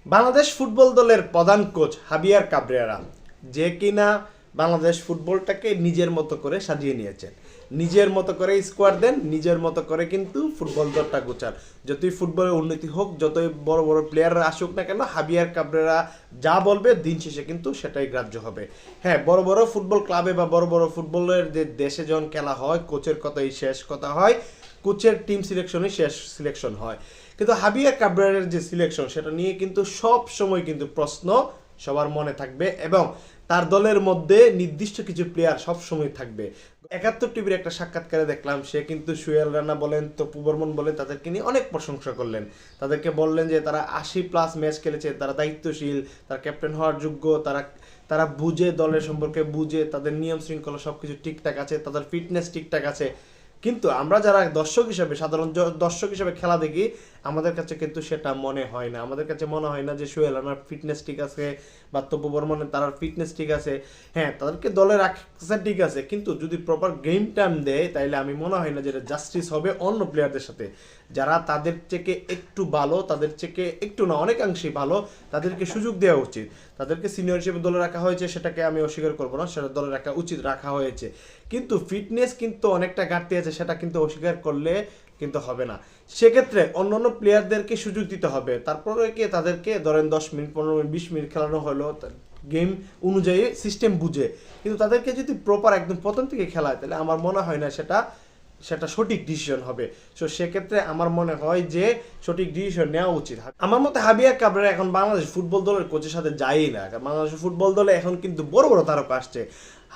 Bangladesh football দলের প্রধান coach হাবিয়ার Cabrera, যে কিনা বাংলাদেশ ফুটবলটাকে নিজের মতো করে সাজিয়ে নিয়েছেন। নিজের মতো করে স্কোয়াড দেন, নিজের মতো করে কিন্তু ফুটবল দলটা গোছান। যতই ফুটবলের উন্নতি হোক, যতই বড় বড় প্লেয়াররা আসুক না কেন, হাবিয়ার কাবরেরা যা বলবে দিন শেষে কিন্তু সেটাই গ্রাহ্য হবে। হ্যাঁ, বড় বড় ফুটবল ক্লাবে বা বড় বড় ফুটবলের যে দেশে যখন খেলা হয়, কোচের কথাই শেষ কথা হয়, কোচের টিম সিলেকশনই শেষ সিলেকশন হয়। কিন্তু হাবিয়ার কাবরেরার যে সিলেকশন, সেটা নিয়ে কিন্তু সব সময় কিন্তু প্রশ্ন সবার মনে থাকবে, এবং তার দলের মধ্যে নির্দিষ্ট কিছু প্লেয়ার সব সময় থাকবে। ৭১ টিভির একটা সাক্ষাৎকারে দেখলাম, সে কিন্তু সুয়েল রানা বলেন, তপু বর্মন বলেন, তাদেরকে নিয়ে অনেক প্রশংসা করলেন। তাদেরকে বললেন যে তারা ৮০+ ম্যাচ খেলেছে, তারা দায়িত্বশীল, তারা ক্যাপ্টেন হওয়ার যোগ্য, তারা তারা বুঝে, দলের সম্পর্কে বুঝে, তাদের নিয়ম শৃঙ্খলা সব কিছু ঠিকঠাক আছে, তাদের ফিটনেস ঠিকঠাক আছে। কিন্তু আমরা যারা দর্শক হিসাবে, সাধারণ দর্শক হিসাবে খেলা দেখি, আমাদের কাছে কিন্তু সেটা মনে হয় না। আমাদের কাছে মনে হয় না যে সোহেল রানার ফিটনেস ঠিক আছে বা তপু বর্মনের তার ফিটনেস ঠিক আছে। হ্যাঁ, তাদেরকে দলে রাখছে ঠিক আছে, কিন্তু যদি প্রপার গেম টাইম দেয়, তাইলে আমি মনে হয় না যে এটা জাস্টিস হবে অন্য প্লেয়ারদের সাথে, যারা তাদের থেকে একটু ভালো, তাদের থেকে একটু না অনেকাংশেই ভালো। তাদেরকে সুযোগ দেওয়া উচিত। তাদেরকে সিনিয়র হিসেবে দলে রাখা হয়েছে, সেটাকে আমি অস্বীকার করবো না, সেটা দলে রাখা উচিত, রাখা হয়েছে। কিন্তু ফিটনেস কিন্তু অনেকটা ঘাটতি আছে, সেটা কিন্তু অস্বীকার করলে কিন্তু হবে না। সেক্ষেত্রে অন্য অন্য প্লেয়ারদেরকে সুযোগ দিতে হবে। তারপরে কি তাদেরকে ধরেন 10 মিনিট, 15 মিনিট, 20 মিনিট খেলানো হলো গেম অনুযায়ী, সিস্টেম বুঝে। কিন্তু তাদেরকে যদি প্রপার একদম প্রথম থেকে খেলায়, তাহলে আমার মনে হয় না সেটা সেটা সঠিক ডিসিশন হবে। সো সেক্ষেত্রে আমার মনে হয় যে সঠিক ডিসিশন নেওয়া উচিত। আমার মতে হাবিয়ার কাবরেরা এখন বাংলাদেশ ফুটবল দলের কোচের সাথে যায়ই না। কারণ বাংলাদেশ ফুটবল দলে এখন কিন্তু বড় বড় তারকা আসছে।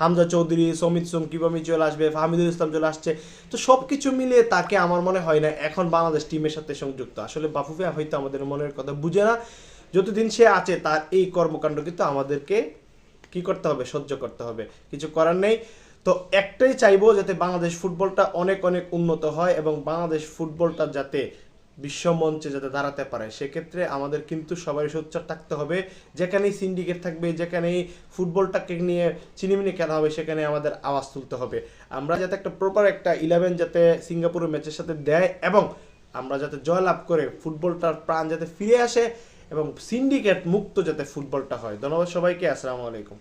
হামজা চৌধুরী, সমিত সোম, কিবামি চলে আসবে, ফাহমিদুল ইসলাম চলে আসছে। তো সব কিছু মিলিয়ে তাকে আমার মনে হয় না এখন বাংলাদেশ টিমের সাথে সংযুক্ত। আসলে বাফুফে হয়তো আমাদের মনের কথা বুঝে না। যতদিন সে আছে, তার এই কর্মকাণ্ড কিন্তু আমাদেরকে কি করতে হবে, সহ্য করতে হবে, কিছু করার নেই। তো একটাই চাইবো, যাতে বাংলাদেশ ফুটবলটা অনেক অনেক উন্নত হয় এবং বাংলাদেশ ফুটবলটা যাতে বিশ্বমঞ্চে যাতে দাঁড়াতে পারে। সেক্ষেত্রে আমাদের কিন্তু সবাই সোচ্চার থাকতে হবে। যেখানেই সিন্ডিকেট থাকবে, যেখানেই ফুটবলটাকে নিয়ে চিনিমিনি খেলা হবে, সেখানে আমাদের আওয়াজ তুলতে হবে। আমরা যাতে একটা প্রপার একটা 11 যাতে সিঙ্গাপুরের ম্যাচের সাথে দেয়, এবং আমরা যাতে জয়লাভ করে ফুটবলটার প্রাণ যাতে ফিরে আসে, এবং সিন্ডিকেট মুক্ত যাতে ফুটবলটা হয়। ধন্যবাদ সবাইকে। আসসালামু আলাইকুম।